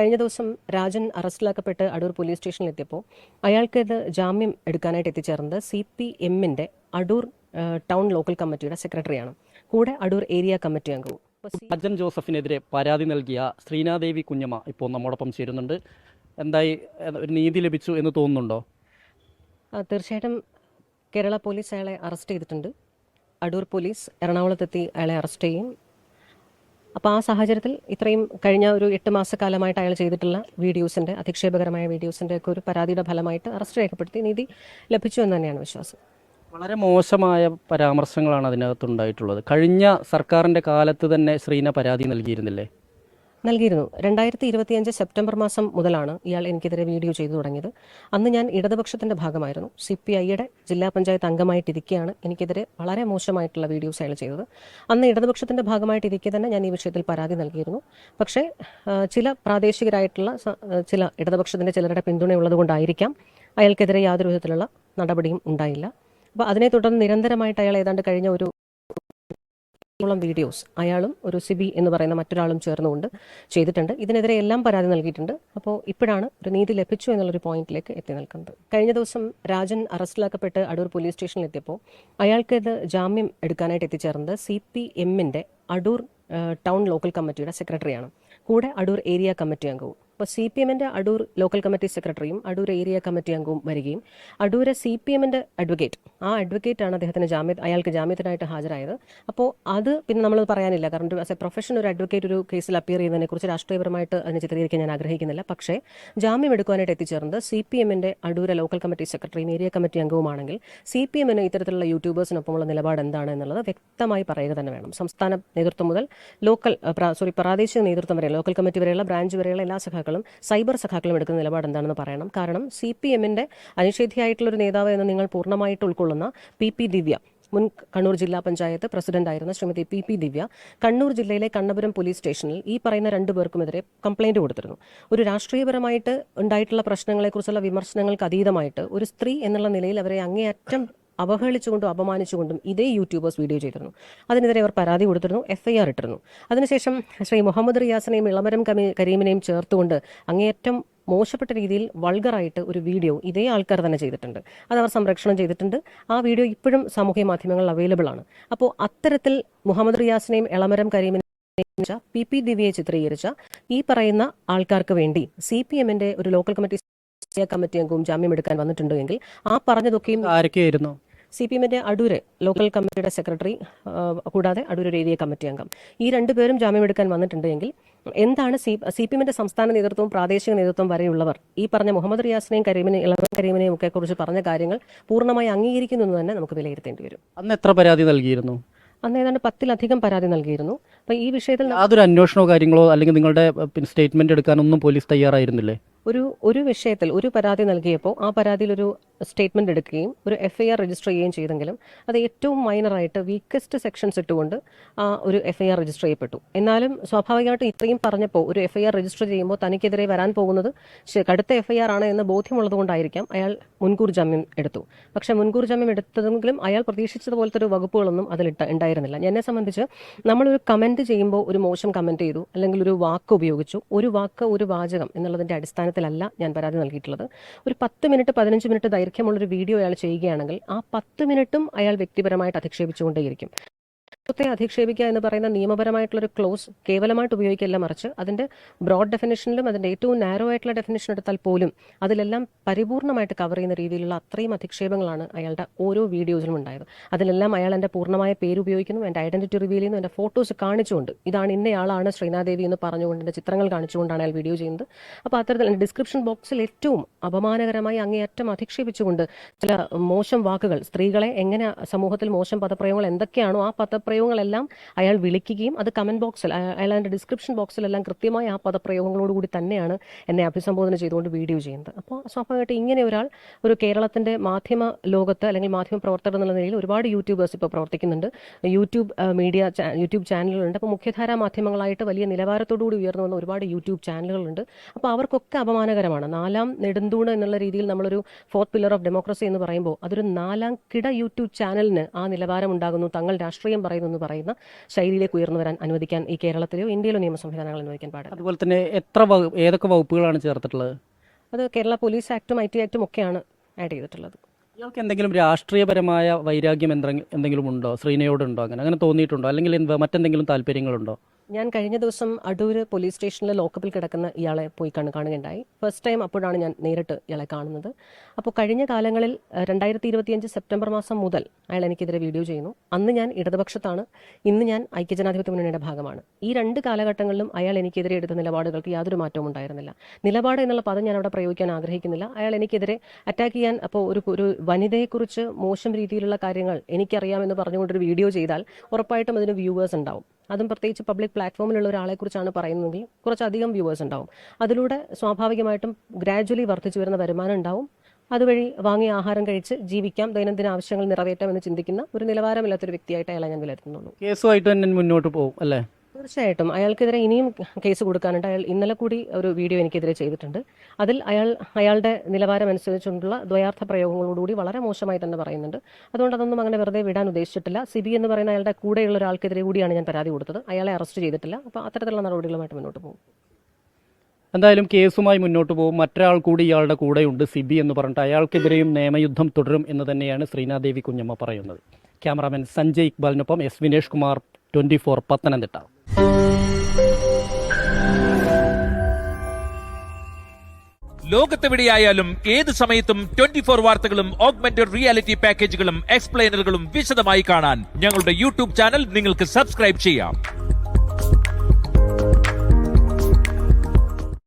കഴിഞ്ഞ ദിവസം രാജൻ അറസ്റ്റിലാക്കപ്പെട്ട് അടൂർ പോലീസ് സ്റ്റേഷനിലെത്തിയപ്പോൾ അയാൾക്കിത് ജാമ്യം എടുക്കാനായിട്ട് എത്തിച്ചേർന്നത് CPM-ന്റെ അടൂർ ടൗൺ ലോക്കൽ കമ്മിറ്റിയുടെ സെക്രട്ടറിയാണ്. കൂടെ അടൂർ ഏരിയ കമ്മിറ്റി അംഗവും. രാജൻ ജോസഫിനെതിരെ പരാതി നൽകിയ ശ്രീനാദേവി കുഞ്ഞമ്മ ഇപ്പോൾ നമ്മോടൊപ്പം ചേരുന്നുണ്ട്. എന്തായി, ഒരു നീതി ലഭിച്ചു എന്ന് തോന്നുന്നുണ്ടോ? തീർച്ചയായിട്ടും കേരള പോലീസ് അയാളെ അറസ്റ്റ് ചെയ്തിട്ടുണ്ട്. അടൂർ പോലീസ് എറണാകുളത്തെത്തി അയാളെ അറസ്റ്റ് ചെയ്യും. അപ്പോൾ ആ സാഹചര്യത്തിൽ ഇത്രയും കഴിഞ്ഞ ഒരു 8 മാസക്കാലമായിട്ട് അയാൾ ചെയ്തിട്ടുള്ള വീഡിയോസിൻ്റെ, അധിക്ഷേപകരമായ വീഡിയോസിൻ്റെ ഒക്കെ ഒരു പരാതിയുടെ ഫലമായിട്ട് അറസ്റ്റ് രേഖപ്പെടുത്തി നീതി ലഭിച്ചു എന്ന് തന്നെയാണ് വിശ്വാസം. വളരെ മോശമായ പരാമർശങ്ങളാണ് അതിനകത്തുണ്ടായിട്ടുള്ളത്. കഴിഞ്ഞ സർക്കാരിൻ്റെ കാലത്ത് തന്നെ ശ്രീന പരാതി നൽകിയിരുന്നില്ലേ? നൽകിയിരുന്നു. 2025 സെപ്റ്റംബർ മാസം മുതലാണ് ഇയാൾ എനിക്കെതിരെ വീഡിയോ ചെയ്തു തുടങ്ങിയത്. അന്ന് ഞാൻ ഇടതുപക്ഷത്തിൻ്റെ ഭാഗമായിരുന്നു. CPI-യുടെ ജില്ലാ പഞ്ചായത്ത് അംഗമായിട്ടിരിക്കുകയാണ് എനിക്കെതിരെ വളരെ മോശമായിട്ടുള്ള വീഡിയോസ് അയാൾ ചെയ്തത്. അന്ന് ഇടതുപക്ഷത്തിൻ്റെ ഭാഗമായിട്ടിരിക്കെ തന്നെ ഞാൻ ഈ വിഷയത്തിൽ പരാതി നൽകിയിരുന്നു. പക്ഷേ ചില പ്രാദേശികരായിട്ടുള്ള ചില ഇടതുപക്ഷത്തിൻ്റെ ചിലരുടെ പിന്തുണയുള്ളത് കൊണ്ടായിരിക്കാം അയാൾക്കെതിരെ യാതൊരു വിധത്തിലുള്ള നടപടിയും ഉണ്ടായില്ല. അപ്പോൾ അതിനെ തുടർന്ന് നിരന്തരമായിട്ട് അയാൾ ഏതാണ്ട് കഴിഞ്ഞ ഒരു വീഡിയോസ് അയാളും ഒരു സിബി എന്ന് പറയുന്ന മറ്റൊരാളും ചേർന്നുകൊണ്ട് ചെയ്തിട്ടുണ്ട്. ഇതിനെതിരെ എല്ലാം പരാതി നൽകിയിട്ടുണ്ട്. അപ്പോൾ ഇപ്പോഴാണ് ഒരു നീതി ലഭിച്ചു എന്നുള്ളൊരു പോയിന്റിലേക്ക് എത്തി നിൽക്കുന്നത്. കഴിഞ്ഞ ദിവസം രാജൻ അറസ്റ്റിലാക്കപ്പെട്ട് അടൂർ പോലീസ് സ്റ്റേഷനിലെത്തിയപ്പോൾ അയാൾക്കിത് ജാമ്യം എടുക്കാനായിട്ട് എത്തിച്ചേർന്നത് CPM-ന്റെ അടൂർ ടൗൺ ലോക്കൽ കമ്മിറ്റിയുടെ സെക്രട്ടറിയാണ്. കൂടെ അടൂർ ഏരിയ കമ്മിറ്റി അംഗവും. അപ്പോൾ CPM-ന്റെ അടൂർ ലോക്കൽ കമ്മിറ്റി സെക്രട്ടറിയും അടൂർ ഏരിയ കമ്മിറ്റി അംഗവും വരികയും അടൂര് CPM-ന്റെ അഡ്വക്കേറ്റ്, ആ അഡ്വക്കേറ്റാണ് അയാൾക്ക് ജാമ്യത്തിനായിട്ട് ഹാജരായത്. അപ്പോൾ അത് പിന്നെ നമ്മൾ പറയാനില്ല. കാരണം ആസ് എ പ്രൊഫഷൻ ഒരു അഡ്വക്കേറ്റ് ഒരു കേസിൽ അപ്പിയർ ചെയ്യുന്നതിനെക്കുറിച്ച് രാഷ്ട്രീയപരമായിട്ട് അതിനെ ചിത്രീകരിക്കാൻ ഞാൻ ആഗ്രഹിക്കുന്നില്ല. പക്ഷേ ജാമ്യം എടുക്കുവാനായിട്ട് എത്തിച്ചേർന്നത് CPM-ന്റെ അടൂര ലോക്കൽ കമ്മിറ്റി സെക്രട്ടറിയും ഏരിയ കമ്മിറ്റി അംഗവുമാണെങ്കിൽ CPM-ന് ഇത്തരത്തിലുള്ള യൂട്യൂബേഴ്സിനൊപ്പമുള്ള നിലപാട് എന്താണ് എന്നുള്ളത് വ്യക്തമായി പറയുക തന്നെ വേണം. സംസ്ഥാന നേതൃത്വം മുതൽ പ്രാദേശിക നേതൃത്വം വരെ, ലോക്കൽ കമ്മിറ്റി വരെയുള്ള ബ്രാഞ്ച് വരെയുള്ള എല്ലാ സഖാക്കളും, സൈബർ സഖാക്കളും എടുക്കുന്ന നിലപാട് എന്താണെന്ന് പറയണം. കാരണം CPM-ന്റെ അനിഷേധ്യയായിട്ടുള്ളൊരു നേതാവ് എന്ന് നിങ്ങൾ പൂർണ്ണമായിട്ട് ഉൾക്കൊള്ളുന്ന PP ദിവ്യ, മുൻ കണ്ണൂർ ജില്ലാ പഞ്ചായത്ത് പ്രസിഡന്റായിരുന്ന ശ്രീമതി PP ദിവ്യ, കണ്ണൂർ ജില്ലയിലെ കണ്ണപുരം പോലീസ് സ്റ്റേഷനിൽ ഈ പറയുന്ന 2 പേർക്കുമെതിരെ കംപ്ലൈന്റ് കൊടുത്തിരുന്നു. ഒരു രാഷ്ട്രീയപരമായിട്ട് ഉണ്ടായിട്ടുള്ള പ്രശ്നങ്ങളെക്കുറിച്ചുള്ള വിമർശനങ്ങൾക്ക് അതീതമായിട്ട് ഒരു സ്ത്രീ എന്നുള്ള നിലയിൽ അവരെ അങ്ങേയറ്റം അവഹേളിച്ചുകൊണ്ടും അപമാനിച്ചുകൊണ്ടും ഇതേ യൂട്യൂബേഴ്സ് വീഡിയോ ചെയ്തിരുന്നു. അതിനെതിരെ അവർ പരാതി കൊടുത്തിരുന്നു, FIR ഇട്ടിരുന്നു. അതിനുശേഷം ശ്രീ മുഹമ്മദ് റിയാസിനെയും ഇളമരം കരീമിനെയും ചേർത്തുകൊണ്ട് അങ്ങേയറ്റം മോശപ്പെട്ട രീതിയിൽ വൾഗറായിട്ട് ഒരു വീഡിയോ ഇതേ ആൾക്കാർ തന്നെ ചെയ്തിട്ടുണ്ട്. അതവർ സംരക്ഷണം ചെയ്തിട്ടുണ്ട്. ആ വീഡിയോ ഇപ്പോഴും സാമൂഹ്യ മാധ്യമങ്ങളിൽ അവൈലബിൾ ആണ്. അപ്പോൾ അത്തരത്തിൽ മുഹമ്മദ് റിയാസിനെയും ഇളമരം കരീമിനെയും PP ദിവ്യയെ ചിത്രീകരിച്ച ഈ പറയുന്ന ആൾക്കാർക്ക് വേണ്ടി CPM-ന്റെ ഒരു ലോക്കൽ കമ്മിറ്റി അംഗവും ജാമ്യം എടുക്കാൻ വന്നിട്ടുണ്ടെങ്കിൽ ആ പറഞ്ഞതൊക്കെയും ആരൊക്കെയായിരുന്നു? CPM-ന്റെ അടൂര് ലോക്കൽ കമ്മിറ്റിയുടെ സെക്രട്ടറി, കൂടാതെ അടൂർ ഏരിയ കമ്മിറ്റി അംഗം, ഈ 2 പേരും ജാമ്യം എടുക്കാൻ വന്നിട്ടുണ്ടെങ്കിൽ എന്താണ് CPM-ന്റെ സംസ്ഥാന നേതൃത്വവും പ്രാദേശിക നേതൃത്വം വരെയുള്ളവർ ഈ പറഞ്ഞ മുഹമ്മദ് റിയാസിനെയും ഇളമരം കരീമിനെയും ഒക്കെ കുറിച്ച് പറഞ്ഞ കാര്യങ്ങൾ പൂർണ്ണമായി അംഗീകരിക്കുന്നു എന്ന് തന്നെ നമുക്ക് വിലയിരുത്തേണ്ടി വരും. അന്ന് എത്ര പരാതി നൽകിയിരുന്നു? അന്ന് ഏതാണ്ട് 10-ലധികം പരാതി നൽകിയിരുന്നു. അപ്പോൾ ഈ വിഷയത്തിൽ യാതൊരു അന്വേഷണമോ കാര്യങ്ങളോ അല്ലെങ്കിൽ നിങ്ങളുടെ സ്റ്റേറ്റ്മെന്റ് എടുക്കാനൊന്നും പോലീസ് തയ്യാറായിരുന്നില്ലേ? ഒരു വിഷയത്തിൽ ഒരു പരാതി നൽകിയപ്പോൾ ആ പരാതിയിൽ ഒരു സ്റ്റേറ്റ്മെന്റ് എടുക്കുകയും ഒരു FIR രജിസ്റ്റർ ചെയ്യുകയും ചെയ്തെങ്കിലും അത് ഏറ്റവും മൈനറായിട്ട് വീക്കസ്റ്റ് സെക്ഷൻസ് ഇട്ടുകൊണ്ട് ഒരു FIR രജിസ്റ്റർ ചെയ്യപ്പെട്ടു. എന്നാലും സ്വാഭാവികമായിട്ടും ഇത്രയും പറഞ്ഞപ്പോൾ ഒരു FIR രജിസ്റ്റർ ചെയ്യുമ്പോൾ തനിക്കെതിരെ വരാൻ പോകുന്നത് കടുത്ത FIR ആണ് എന്ന് ബോധ്യമുള്ളത് കൊണ്ടായിരിക്കാം അയാൾ മുൻകൂർ ജാമ്യം എടുത്തു. പക്ഷേ മുൻകൂർ ജാമ്യം എടുത്തതെങ്കിലും അയാൾ പ്രതീക്ഷിച്ചതുപോലത്തെ ഒരു വകുപ്പുകളൊന്നും അതിൽ ഉണ്ടായിരുന്നില്ല. എന്നെ സംബന്ധിച്ച് നമ്മളൊരു കമന്റ് ചെയ്യുമ്പോൾ ഒരു മോശം കമന്റ് ചെയ്തു അല്ലെങ്കിൽ ഒരു വാക്ക് ഉപയോഗിച്ചു, ഒരു വാക്ക് ഒരു വാചകം എന്നുള്ളതിൻ്റെ അടിസ്ഥാനത്തിലല്ല ഞാൻ പരാതി നൽകിയിട്ടുള്ളത്. ഒരു 10 മിനിറ്റ് 15 മിനിറ്റ് ദൈർഘ്യമുള്ളൊരു വീഡിയോ അയാൾ ചെയ്യുകയാണെങ്കിൽ ആ 10 മിനിറ്റും അയാൾ വ്യക്തിപരമായിട്ട് അധിക്ഷേപിച്ചുകൊണ്ടേയിരിക്കും. അധിക്ഷേപിക്കുക എന്ന് പറയുന്ന നിയമപരമായിട്ടുള്ളൊരു ക്ലോസ് കേവലമായിട്ട് ഉപയോഗിക്കില്ല, മറിച്ച് അതിൻ്റെ ബ്രോഡ് ഡെഫിനിഷനിലും അതിൻ്റെ ഏറ്റവും നാരോ ആയിട്ടുള്ള ഡെഫിനിഷൻ എടുത്താൽ പോലും അതിലെല്ലാം പരിപൂർണമായിട്ട് കവർ ചെയ്യുന്ന രീതിയിലുള്ള അത്രയും അധിക്ഷേപങ്ങളാണ് അയാളുടെ ഓരോ വീഡിയോസിലും ഉണ്ടായത്. അതിലെല്ലാം അയാൾ എൻ്റെ പൂർണ്ണമായ പേര് ഉപയോഗിക്കുന്നു, എൻ്റെ ഐഡന്റിറ്റി റിവീൽ ചെയ്യുന്നു, എൻ്റെ ഫോട്ടോസ് കാണിച്ചുകൊണ്ട് ഇതാണ് ഇന്നയാളാണ് ശ്രീനാദേവി എന്ന് പറഞ്ഞുകൊണ്ട് എൻ്റെ ചിത്രങ്ങൾ കാണിച്ചുകൊണ്ടാണ് അയാൾ വീഡിയോ ചെയ്യുന്നത്. അപ്പോൾ അത്തരത്തിൽ ഡിസ്ക്രിപ്ഷൻ ബോക്സിൽ ഏറ്റവും അപമാനകരമായി അങ്ങേയറ്റം അധിക്ഷേപിച്ചുകൊണ്ട് ചില മോശം വാക്കുകൾ, സ്ത്രീകളെ എങ്ങനെ സമൂഹത്തിൽ മോശം പദപ്രയോഗങ്ങൾ എന്തൊക്കെയാണോ ആ പദപ്രയോഗങ്ങളെല്ലാം അയാൾ വിളിക്കുകയും അത് കമന്റ് ബോക്സിൽ അയാൾ അതിൻ്റെ ഡിസ്ക്രിപ്ഷൻ ബോക്സിലെല്ലാം കൃത്യമായി ആ പദപ്രയോഗങ്ങളോടുകൂടി തന്നെയാണ് എന്നെ അഭിസംബോധന ചെയ്തുകൊണ്ട് വീഡിയോ ചെയ്യുന്നത്. അപ്പോൾ സ്വാഭാവികമായിട്ട് ഇങ്ങനെ ഒരാൾ ഒരു കേരളത്തിൻ്റെ മാധ്യമ ലോകത്ത് അല്ലെങ്കിൽ മാധ്യമ പ്രവർത്തകർ എന്നുള്ള നിലയിൽ ഒരുപാട് യൂട്യൂബേഴ്സ് ഇപ്പോൾ പ്രവർത്തിക്കുന്നുണ്ട്. യൂട്യൂബ് ചാനലുകളുണ്ട്. അപ്പോൾ മുഖ്യധാരാ മാധ്യമങ്ങളായിട്ട് വലിയ നിലവാരത്തോടുകൂടി ഉയർന്നു വന്ന ഒരുപാട് യൂട്യൂബ് ചാനലുകളുണ്ട്. അപ്പോൾ അവർക്കൊക്കെ അപമാനകരമാണ്. 4ാം നെടുന്തൂണ് എന്നുള്ള രീതിയിൽ നമ്മളൊരു 4th പില്ലർ ഓഫ് ഡെമോക്രസി എന്ന് പറയുമ്പോൾ അതൊരു 4ാം കിട യൂട്യൂബ് ചാനലിന് ആ നിലവാരം ഉണ്ടാകുന്നു. തങ്ങൾ രാഷ്ട്രീയം പറയുന്നു പറയുന്നു എന്ന് പറയുന്ന ശൈലിയിലേക്ക് ഉയർന്നു വരാൻ അനുവദിക്കാൻ ഈ കേരളത്തിലെയോ ഇന്ത്യയിലോ നിയമ സംവിധാനങ്ങൾ അനുവദിക്കാൻ പാടില്ല. അതുപോലെ തന്നെ ഏതൊക്കെ വകുപ്പുകളാണ് ചേർത്തിട്ടുള്ളത്? അത് കേരള പോലീസ് ആക്ടും IT ആക്ടും ഒക്കെയാണ് ആഡ് ചെയ്തിട്ടുള്ളത്. ഇയാൾക്ക് എന്തെങ്കിലും രാഷ്ട്രീയപരമായ വൈരാഗ്യം എന്തെങ്കിലും ഉണ്ടോ? ശ്രീനയോടുണ്ടോ? അങ്ങനെ തോന്നിയിട്ടുണ്ടോ? അല്ലെങ്കിൽ മറ്റെന്തെങ്കിലും താല്പര്യങ്ങളുണ്ടോ? ഞാൻ കഴിഞ്ഞ ദിവസം അടൂർ പോലീസ് സ്റ്റേഷനിൽ ലോക്കപ്പിൽ കിടക്കുന്ന ഇയാളെ പോയി കാണുകയുണ്ടായി. ഫസ്റ്റ് ടൈം അപ്പോഴാണ് ഞാൻ നേരിട്ട് ഇയാളെ കാണുന്നത്. അപ്പോൾ കഴിഞ്ഞ കാലങ്ങളിൽ 2025 സെപ്റ്റംബർ മാസം മുതൽ അയാൾ എനിക്കെതിരെ വീഡിയോ ചെയ്യുന്നു. അന്ന് ഞാൻ ഇടതുപക്ഷത്താണ്, ഇന്ന് ഞാൻ ഐക്യജനാധിപത്യ മുന്നണിയുടെ ഭാഗമാണ്. ഈ 2 കാലഘട്ടങ്ങളിലും അയാൾ എനിക്കെതിരെ എടുത്ത നിലപാടുകൾക്ക് യാതൊരു മാറ്റവും ഉണ്ടായിരുന്നില്ല. നിലപാട് എന്നുള്ള പദം ഞാൻ അവിടെ പ്രയോഗിക്കാൻ ആഗ്രഹിക്കുന്നില്ല. അയാൾ എനിക്കെതിരെ അറ്റാക്ക് ചെയ്യാൻ അപ്പോൾ ഒരു വനിതയെക്കുറിച്ച് മോശം രീതിയിലുള്ള കാര്യങ്ങൾ എനിക്കറിയാമെന്ന് പറഞ്ഞുകൊണ്ടൊരു വീഡിയോ ചെയ്താൽ ഉറപ്പായിട്ടും അതിന് വ്യൂവേഴ്സ് ഉണ്ടാവും. അതും പ്രത്യേകിച്ച് പബ്ലിക് പ്ലാറ്റ്ഫോമിലുള്ള ഒരാളെക്കുറിച്ചാണ് പറയുന്നതെങ്കിൽ കുറച്ചധികം വ്യൂവേഴ്സ് ഉണ്ടാവും. അതിലൂടെ സ്വാഭാവികമായിട്ടും ഗ്രാജ്വലി വർദ്ധിച്ചു വരുന്ന വരുമാനം ഉണ്ടാവും. അതുവഴി വാങ്ങിയ ആഹാരം കഴിച്ച് ജീവിക്കാം, ദൈനംദിന ആവശ്യങ്ങൾ നിറവേറ്റാമെന്ന് ചിന്തിക്കുന്ന ഒരു നിലവാരമില്ലാത്തൊരു വ്യക്തിയായിട്ട് അയാളെ ഞാൻ വിലയിരുത്തുന്നുള്ളൂ. കേസുമായിട്ട് തന്നെ മുന്നോട്ട് പോകും അല്ലേ? തീർച്ചയായിട്ടും അയാൾക്കെതിരെ ഇനിയും കേസ് കൊടുക്കാനുണ്ട്. അയാൾ ഇന്നലെ കൂടി ഒരു വീഡിയോ എനിക്കെതിരെ ചെയ്തിട്ടുണ്ട്. അതിൽ അയാളുടെ നിലവാരം അനുസരിച്ചുള്ള ദ്വയാർത്ഥ പ്രയോഗങ്ങളോടുകൂടി വളരെ മോശമായി തന്നെ പറയുന്നുണ്ട്. അതുകൊണ്ട് അതൊന്നും അങ്ങനെ വെറുതെ വിടാൻ ഉദ്ദേശിച്ചിട്ടില്ല. സിബി എന്ന് പറയുന്ന അയാളുടെ കൂടെയുള്ള ഒരാൾക്കെതിരെ കൂടിയാണ് ഞാൻ പരാതി കൊടുത്തത്. അയാളെ അറസ്റ്റ് ചെയ്തിട്ടില്ല. അപ്പോൾ അത്തരത്തിലുള്ള നടപടികളുമായിട്ട് മുന്നോട്ട് പോകും. എന്തായാലും കേസുമായി മുന്നോട്ട് പോകും. മറ്റൊരാൾ കൂടി ഇയാളുടെ കൂടെയുണ്ട്, സിബി എന്ന് പറഞ്ഞിട്ട്. അയാൾക്കെതിരെയും നിയമയുദ്ധം തുടരും എന്ന് തന്നെയാണ് ശ്രീനാദേവി കുഞ്ഞമ്മ പറയുന്നത്. ക്യാമറാമാൻ സഞ്ജയ് ഇക്ബാലിനൊപ്പം S വിനേഷ് കുമാർ, 24 പത്തനംതിട്ട. ലോകത്തെവിടെയായാലും ഏത് സമയത്തും 24 വാർത്തകളും ഓഗ്മെന്റഡ് റിയാലിറ്റി പാക്കേജുകളും എക്സ്പ്ലെയിനറുകളും വിശദമായി കാണാൻ ഞങ്ങളുടെ യൂട്യൂബ് ചാനൽ നിങ്ങൾക്ക് സബ്സ്ക്രൈബ് ചെയ്യാം.